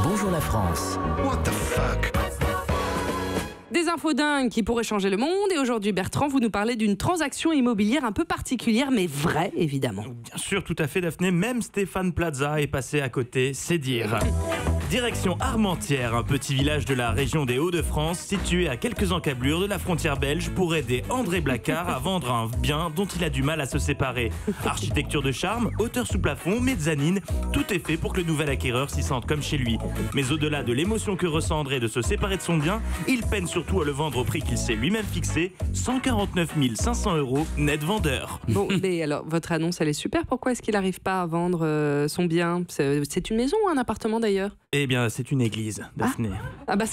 Bonjour la France. What the fuck? Des infos dingues qui pourraient changer le monde. Et aujourd'hui, Bertrand, vous nous parlez d'une transaction immobilière un peu particulière, mais vraie, évidemment. Bien sûr, tout à fait, Daphné. Même Stéphane Plaza est passé à côté, c'est dire. Direction Armentières, un petit village de la région des Hauts-de-France, situé à quelques encablures de la frontière belge, pour aider André Blacard à vendre un bien dont il a du mal à se séparer. Architecture de charme, hauteur sous plafond, mezzanine, tout est fait pour que le nouvel acquéreur s'y sente comme chez lui. Mais au-delà de l'émotion que ressent André de se séparer de son bien, il peine surtout à le vendre au prix qu'il s'est lui-même fixé, 149 500 € net vendeur. Bon, mais alors, votre annonce, elle est super. Pourquoi est-ce qu'il n'arrive pas à vendre son bien ? C'est une maison ou un appartement d'ailleurs ? Eh bien, c'est une église, Daphné. Ah bah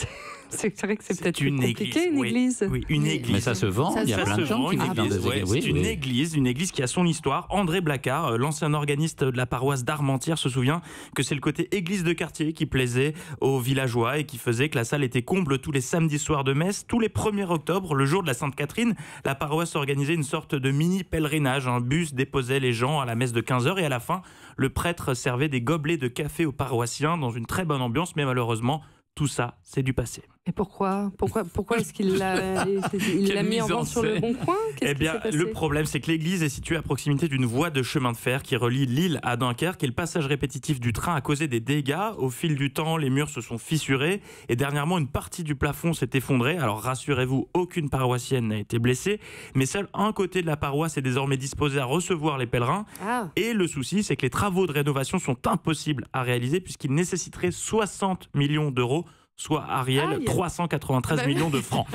c'est vrai que c'est peut-être plus une compliqué, une église. Oui, une église. Mais ça se vend, il y a plein de gens qui vivent dans des églises. C'est une église qui a son histoire. André Blacard, l'ancien organiste de la paroisse d'Armentières, se souvient que c'est le côté église de quartier qui plaisait aux villageois et qui faisait que la salle était comble tous les samedis soirs de messe. Tous les 1er octobre, le jour de la Sainte-Catherine, la paroisse organisait une sorte de mini-pèlerinage. Un bus déposait les gens à la messe de 15h et à la fin, le prêtre servait des gobelets de café aux paroissiens dans une très bonne ambiance, mais malheureusement, tout ça, c'est du passé. Et pourquoi est-ce qu'il l'a mis en vente sur le Bon Coin ? Eh bien, le problème, c'est que l'église est située à proximité d'une voie de chemin de fer qui relie Lille à Dunkerque et le passage répétitif du train a causé des dégâts. Au fil du temps, les murs se sont fissurés et dernièrement, une partie du plafond s'est effondrée. Alors, rassurez-vous, aucune paroissienne n'a été blessée, mais seul un côté de la paroisse est désormais disposé à recevoir les pèlerins. Ah. Et le souci, c'est que les travaux de rénovation sont impossibles à réaliser puisqu'ils nécessiteraient 60 millions d'euros. Soit Ariel, 393 millions de francs.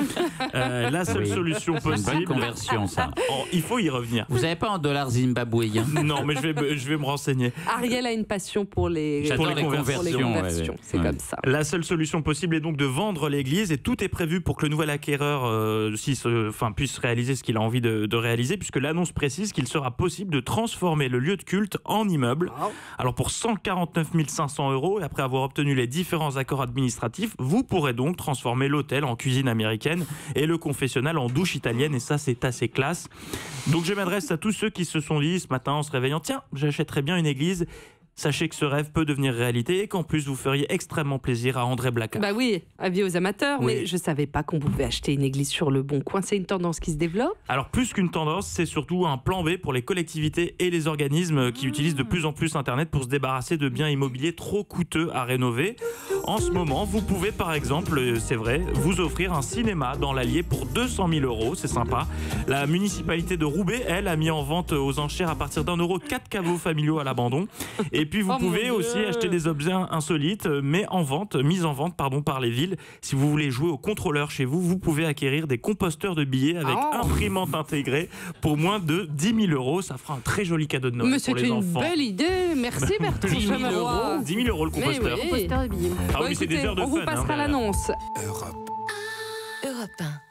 La seule solution possible. C'est une bonne conversion, ça. Il faut y revenir. Vous n'avez pas en dollars zimbabwéens ? Non, mais je vais me renseigner. Ariel a une passion pour les conversions. C'est comme ça. La seule solution possible est donc de vendre l'église et tout est prévu pour que le nouvel acquéreur puisse réaliser ce qu'il a envie de réaliser, puisque l'annonce précise qu'il sera possible de transformer le lieu de culte en immeuble. Wow. Alors pour 149 500 € et après avoir obtenu les différents accords administratifs, vous pourrez donc transformer l'hôtel en cuisine américaine et le confessionnal en douche italienne, et ça c'est assez classe. Donc je m'adresse à tous ceux qui se sont dit ce matin en se réveillant, tiens, j'achèterais bien une église. Sachez que ce rêve peut devenir réalité et qu'en plus vous feriez extrêmement plaisir à André Blacard. Bah oui, avis aux amateurs, oui. Mais je savais pas qu'on pouvait acheter une église sur le Bon Coin. C'est une tendance qui se développe ? Alors plus qu'une tendance, c'est surtout un plan B pour les collectivités et les organismes qui utilisent de plus en plus Internet pour se débarrasser de biens immobiliers trop coûteux à rénover. En ce moment, vous pouvez par exemple, c'est vrai, vous offrir un cinéma dans l'Allier pour 200 000 €, c'est sympa. La municipalité de Roubaix, elle, a mis en vente aux enchères à partir d'€1 4 caveaux familiaux à l'abandon. Et puis vous pouvez aussi acheter des objets insolites, mis en vente par les villes. Si vous voulez jouer au contrôleur chez vous, vous pouvez acquérir des composteurs de billets avec imprimante intégrée pour moins de 10 000 €. Ça fera un très joli cadeau de Noël pour les enfants. C'est une belle idée. Merci Bertrand. 10 000 € le composteur. Oui. Composteur de billets. Ah oui, c'est des heures de fun. On vous passera l'annonce. Europe 1.